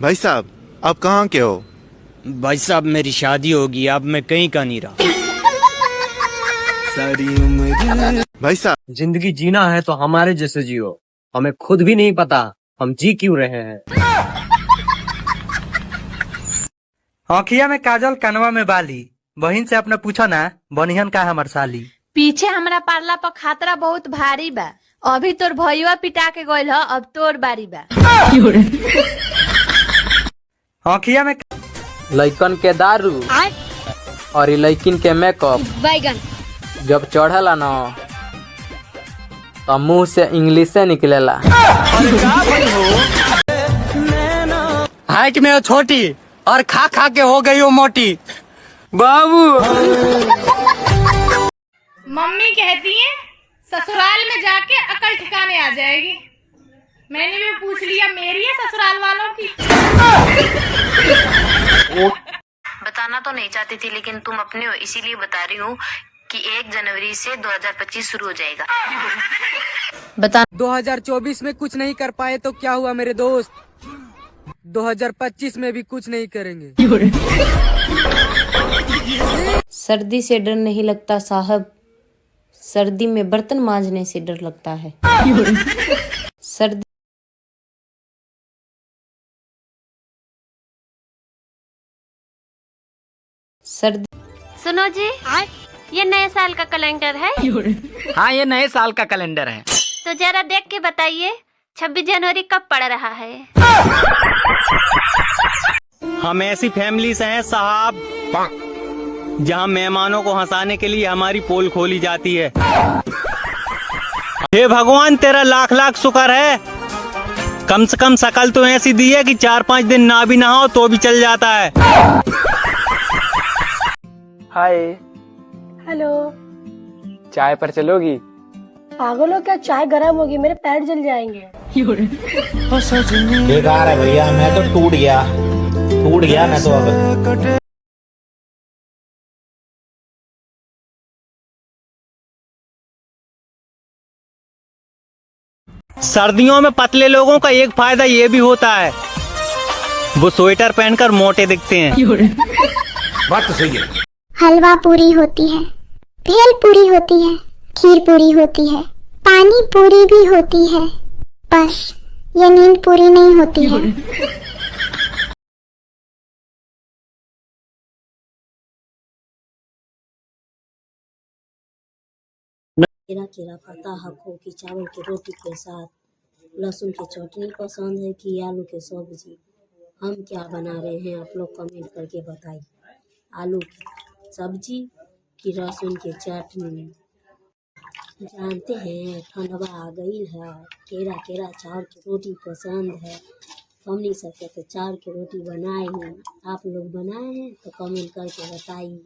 भाई साहब, आप कहाँ के हो? भाई साहब मेरी शादी होगी, अब मैं कहीं का नहीं रहा। सारी उम्र भाई साहब, जिंदगी जीना है तो हमारे जैसे जियो। हमें खुद भी नहीं पता हम जी क्यों रहे हैं। आँखिया में काजल, कनवा में बाली। बहिन से अपने पूछो ना, बनिहन का हमर साली। पीछे हमरा पारला पर खातरा बहुत भारी बा। अभी तोर भैया पिटा के गइल ह, अब तोर बारी बा। आँखिया में लइकन के दारू और लइकिन के मेकअप बैगन जब चढ़ला न तो मुंह से इंग्लिश निकलेला। हाइट में हो छोटी और खा खा के हो गई हो मोटी। बाबू मम्मी कहती है ससुराल में जाके अकल ठिकाने आ जाएगी। मैंने भी पूछ लिया, मेरी है ससुराल वालों की। बताना तो नहीं चाहती थी, लेकिन तुम अपने हो इसीलिए बता रही हूँ कि 1 जनवरी से 2025 शुरू हो जाएगा। बता 2024 में कुछ नहीं कर पाए तो क्या हुआ मेरे दोस्त, 2025 में भी कुछ नहीं करेंगे। सर्दी से डर नहीं लगता साहब, सर्दी में बर्तन मांजने से डर लगता है। सर्दी सुनो जी, ये नए साल का कैलेंडर है। हाँ ये नए साल का कैलेंडर है। तो जरा देख के बताइए 26 जनवरी कब पड़ रहा है? हम ऐसी फैमिली से हैं साहब जहां मेहमानों को हंसाने के लिए हमारी पोल खोली जाती है। हे भगवान तेरा लाख लाख शुक्र है, कम से कम शकल तो ऐसी दी है कि 4-5 दिन ना भी नहाओ तो भी चल जाता है। Hi hello. चाय पर चलोगी? पागल हो क्या, चाय गर्म होगी, मेरे पैर जल जाएंगे। बेकार है भैया, मैं तो टूट गया मैं तो अब। सर्दियों में पतले लोगों का एक फायदा ये भी होता है, वो स्वेटर पहनकर मोटे दिखते हैं। बात तो सही है। हलवा पूरी होती है, भेल पूरी होती है, खीर पूरी होती है, पानी पूरी भी होती है, बस ये नींद पूरी नहीं होती है। केरा केरा पता हको कि चावल की रोटी के साथ लहसुन की चटनी पसंद है कि आलू की सब्जी। हम क्या बना रहे हैं आप लोग कमेंट करके बताइए, आलू की सब्जी कि लहसुन की चटनी। जानते हैं ठंडवा आ गई है, केरा केरा चावल की रोटी पसंद है। हमने सबके तो चावल की रोटी बनाए हैं, आप लोग बनाए हैं तो कमेंट करके बताइए।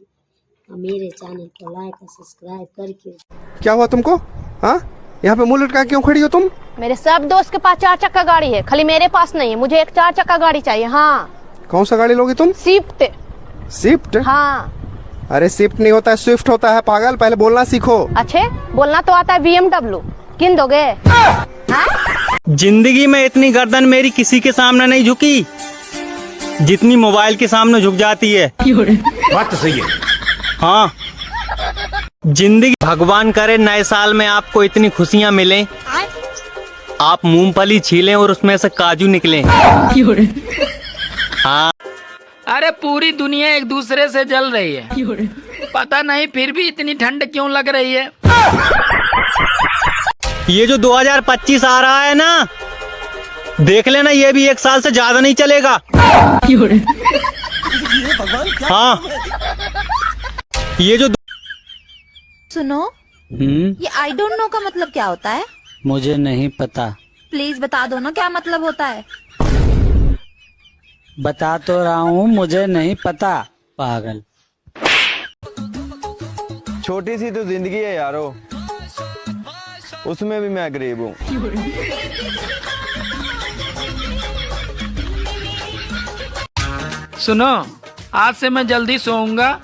और मेरे चैनल को लाइक और सब्सक्राइब करके। क्या हुआ तुमको? हाँ, यहाँ पे मुंह लटका क्यों खड़ी हो तुम? मेरे सब दोस्त के पास 4 चक्का गाड़ी है, खाली मेरे पास नहीं है। मुझे एक 4 चक्का गाड़ी चाहिए। हाँ। कौन सा गाड़ी लोगी तुम? स्विफ्ट। स्विफ्ट? हाँ। अरे स्विफ्ट नहीं होता है, स्विफ्ट होता है पागल, पहले बोलना सीखो। अच्छे बोलना तो आता है, BMW किन दोगे? जिंदगी में इतनी गर्दन मेरी किसी के सामने नहीं झुकी जितनी मोबाइल के सामने झुक जाती है। बात तो सही है। हाँ, जिंदगी भगवान करे नए साल में आपको इतनी खुशियाँ मिलें, आप मूंगफली छीलें और उसमें से काजू निकलें। हाँ। अरे पूरी दुनिया एक दूसरे से जल रही है, पता नहीं फिर भी इतनी ठंड क्यों लग रही है। ये जो 2025 आ रहा है ना, देख लेना ये भी 1 साल से ज्यादा नहीं चलेगा। हाँ, ये जो सुनो, ये आई डोंट नो का मतलब क्या होता है? मुझे नहीं पता। प्लीज बता दो ना क्या मतलब होता है। बता तो रहा हूँ, मुझे नहीं पता पागल। छोटी सी तो जिंदगी है यारो, उसमें भी मैं गरीब हूँ। सुनो, आज से मैं जल्दी सोऊंगा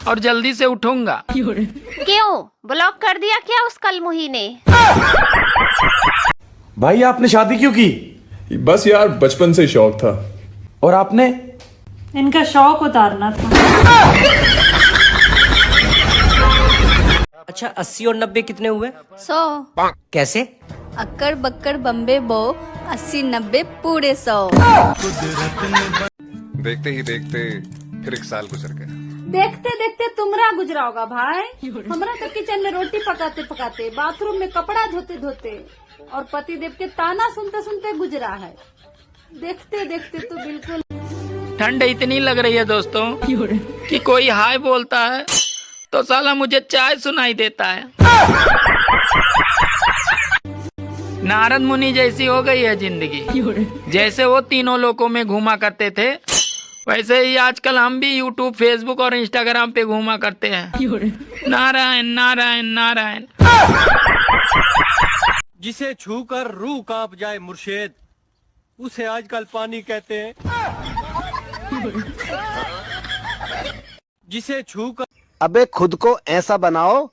और जल्दी से उठूंगा। क्यों ब्लॉक कर दिया क्या उस कलमुही ने? भाई आपने शादी क्यों की? बस यार बचपन से शौक था। और आपने? इनका शौक उतारना था। अच्छा 80 और 90 कितने हुए? 100। कैसे? अक्कड़ बक्कड़ बम्बे बो 80-90 पूरे 100। देखते ही देखते फिर 1 साल गुजर गया। देखते देखते तुमरा गुजरा होगा भाई। हमरा तो किचन में रोटी पकाते पकाते, बाथरूम में कपड़ा धोते धोते और पतिदेव के ताना सुनते सुनते गुजरा है। देखते देखते तो बिल्कुल। ठंड इतनी लग रही है दोस्तों कि कोई हाय बोलता है तो साला मुझे चाय सुनाई देता है। नारद मुनि जैसी हो गई है जिंदगी। जैसे वो तीनों लोकों में घूमा करते थे, वैसे ही आजकल हम भी यूट्यूब, फेसबुक और इंस्टाग्राम पे घूमा करते हैं। नारायण नारायण नारायण। जिसे छूकर रूह कांप जाए मुर्शिद, उसे आजकल पानी कहते हैं। जिसे छूकर। अबे खुद को ऐसा बनाओ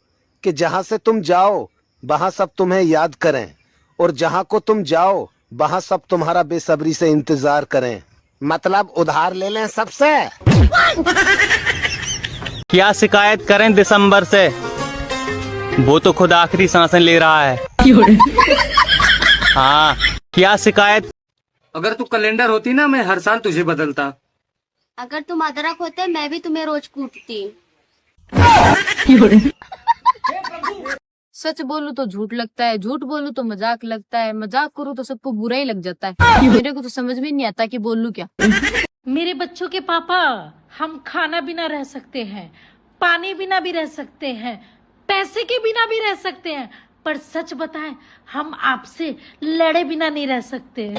कि जहाँ से तुम जाओ वहाँ सब तुम्हें याद करें, और जहाँ को तुम जाओ वहाँ सब तुम्हारा बेसब्री से इंतजार करें। मतलब उधार ले लें सबसे। क्या शिकायत करें दिसंबर से, वो तो खुद आखिरी सांसें ले रहा है। हाँ, क्या शिकायत। अगर तू कैलेंडर होती ना, मैं हर साल तुझे बदलता। अगर तुम अदरक होते मैं भी तुम्हें रोज कूटती। सच बोलूं तो झूठ लगता है, झूठ बोलूं तो मजाक लगता है, मजाक करूं तो सबको बुरा ही लग जाता है। मेरे को तो समझ में नहीं आता कि बोलूं क्या। मेरे बच्चों के पापा, हम खाना बिना रह सकते हैं, पानी बिना भी रह सकते हैं, पैसे के बिना भी रह सकते हैं, पर सच बताएं हम आपसे लड़े बिना नहीं रह सकते।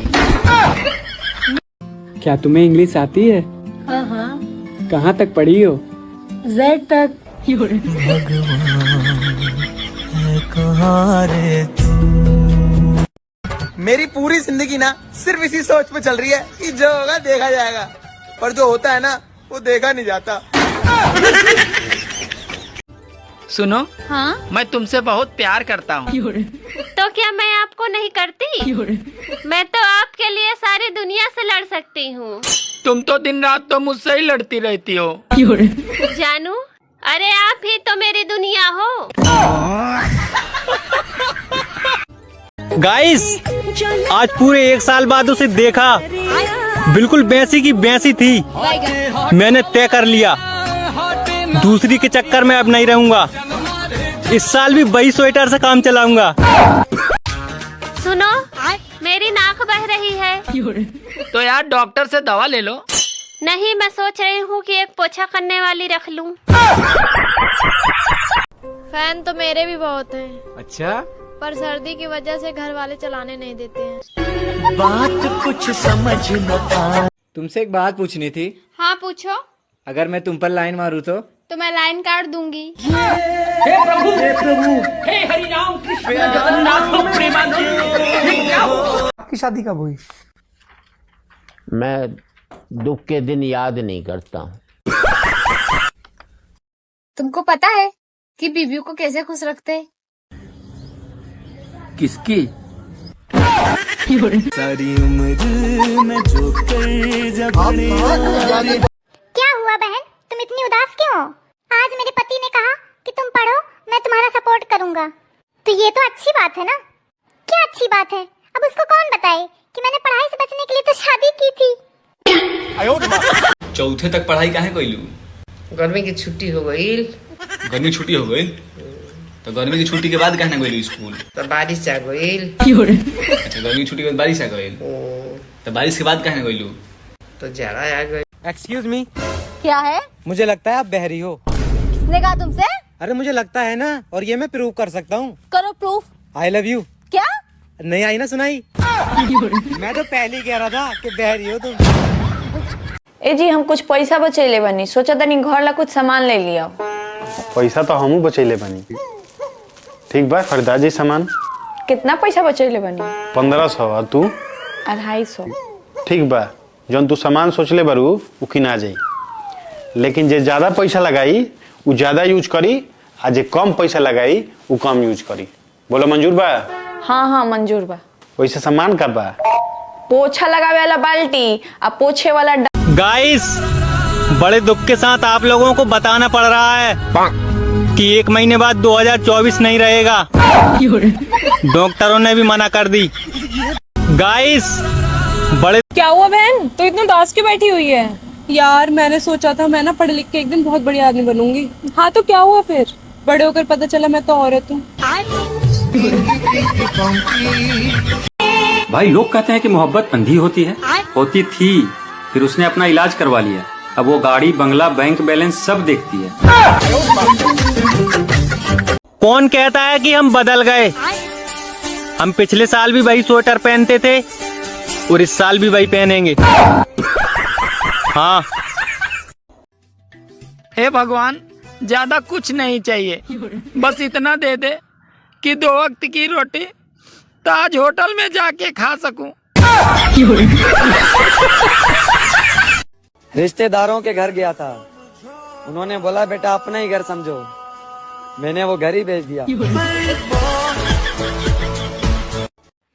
क्या तुम्हें इंग्लिश आती है? हाँ हाँ। कहाँ तक पढ़ी हो? Z तक। मेरी पूरी जिंदगी ना सिर्फ इसी सोच पे चल रही है कि जो होगा देखा जाएगा, पर जो होता है ना वो देखा नहीं जाता। सुनो, हाँ? मैं तुमसे बहुत प्यार करता हूँ। तो क्या मैं आपको नहीं करती? मैं तो आपके लिए सारी दुनिया से लड़ सकती हूँ। तुम तो दिन रात तो मुझसे ही लड़ती रहती हो। जानू, अरे आप ही तो मेरी दुनिया हो। गाइस, आज पूरे 1 साल बाद उसे देखा, बिल्कुल भैंसी की भैंसी थी। मैंने तय कर लिया, दूसरी के चक्कर में अब नहीं रहूंगा। इस साल भी वही स्वेटर से काम चलाऊंगा। सुनो, मेरी नाक बह रही है। तो यार डॉक्टर से दवा ले लो। नहीं, मैं सोच रही हूँ कि एक पोछा करने वाली रख लूं। फैन तो मेरे भी बहुत हैं। अच्छा, पर सर्दी की वजह से घर वाले चलाने नहीं देते हैं। बात कुछ समझ न पा। तुमसे एक बात पूछनी थी। हाँ पूछो। अगर मैं तुम पर लाइन मारूं तो मैं लाइन काट दूंगी। हे प्रभु, हे हरि राम कृष्ण जगन्नाथ प्रेमानंद। आपकी शादी कब हुई? मैं दुख के दिन याद नहीं करता हूँ। तुमको पता है कि बीवियों को कैसे खुश रखते हैं? किसकी? सारी उम्र में जो क्या हुआ बहन, तुम इतनी उदास क्यों हो? आज मेरे पति ने कहा कि तुम पढ़ो, मैं तुम्हारा सपोर्ट करूंगा। तो ये तो अच्छी बात है ना? क्या अच्छी बात है? अब उसको कौन बताए कि मैंने पढ़ाई से बचने के लिए तो शादी की थी। चौथे तक पढ़ाई काहे कइलू? गर्मी की छुट्टी हो गई। गर्मी छुट्टी हो गई तो गर्मी की छुट्टी के बाद काहे ना गइलू स्कूल? तो बारिश आ गई। अच्छा, गर्मी की छुट्टी के बाद बारिश आ गई तो बारिश के बाद काहे ना गइलू? तो जाड़ा आ गई। एक्सक्यूज मी, क्या है? मुझे लगता है आप बहरी हो। किसने कहा तुमसे? अरे मुझे लगता है ना, और ये मैं प्रूव कर सकता हूँ। करो प्रूफ। I love you. क्या? नहीं आई ना सुनाई? मैं तो पहले ही कह रहा था कि बहरी हो तुम। ए जी, हम कुछ पैसा बचैले बनी, सोचा तनी घर ला कुछ सामान ले लिया। पैसा तो हमू बचैले बनी। ठीक बा, खरीदारी सामान। कितना पैसा बचैले बनी? 1500। तू? 250। ठीक बा, जौन तू सामान सोचले बारू उ किना जाई, लेकिन जे ज्यादा पैसा लगाई उ ज्यादा यूज करी, आ जे कम पैसा लगाई उ कम यूज करी। बोलो मंजूर बा? हाँ हाँ मंजूर बा। वैसे सामान का बा? पोछा लगावे वाला बाल्टी और पोछे वाला गाइस, बड़े दुख के साथ आप लोगों को बताना पड़ रहा है कि 1 महीने बाद 2024 नहीं रहेगा। डॉक्टरों ने भी मना कर दी। गाइस, बड़े क्या हुआ बहन, तो इतनी उदास क्यों बैठी हुई है? यार मैंने सोचा था मैं ना पढ़ लिख के एक दिन बहुत बड़ी आदमी बनूंगी। हाँ तो क्या हुआ फिर? बड़े होकर पता चला मैं तो औरत हूँ। भाई लोग कहते हैं कि मोहब्बत अंधी होती है, होती थी, फिर उसने अपना इलाज करवा लिया। अब वो गाड़ी, बंगला, बैंक बैलेंस सब देखती है। कौन कहता है कि हम बदल गए? हम पिछले साल भी वही स्वेटर पहनते थे और इस साल भी वही पहनेंगे। हाँ। हे भगवान, ज्यादा कुछ नहीं चाहिए, बस इतना दे दे कि 2 वक्त की रोटी ताज होटल में जाके खा सकूं। रिश्तेदारों के घर गया था, उन्होंने बोला बेटा अपना ही घर समझो, मैंने वो घर ही भेज दिया।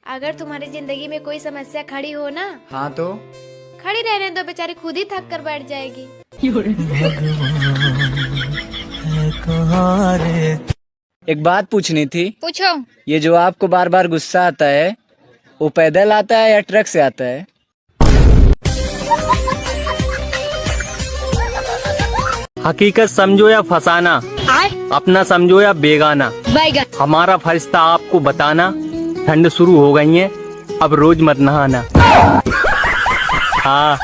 अगर तुम्हारी जिंदगी में कोई समस्या खड़ी हो ना, हाँ तो खड़ी रहने दो, बेचारी खुद ही थक कर बैठ जाएगी। एक बात पूछनी थी। पूछो। ये जो आपको बार बार गुस्सा आता है, वो पैदल आता है या ट्रक से आता है? हकीकत समझो या फसाना, अपना समझो या बेगाना, हमारा फर्ज था आपको बताना। ठंड शुरू हो गई है, अब रोज मत नहाना। हाँ।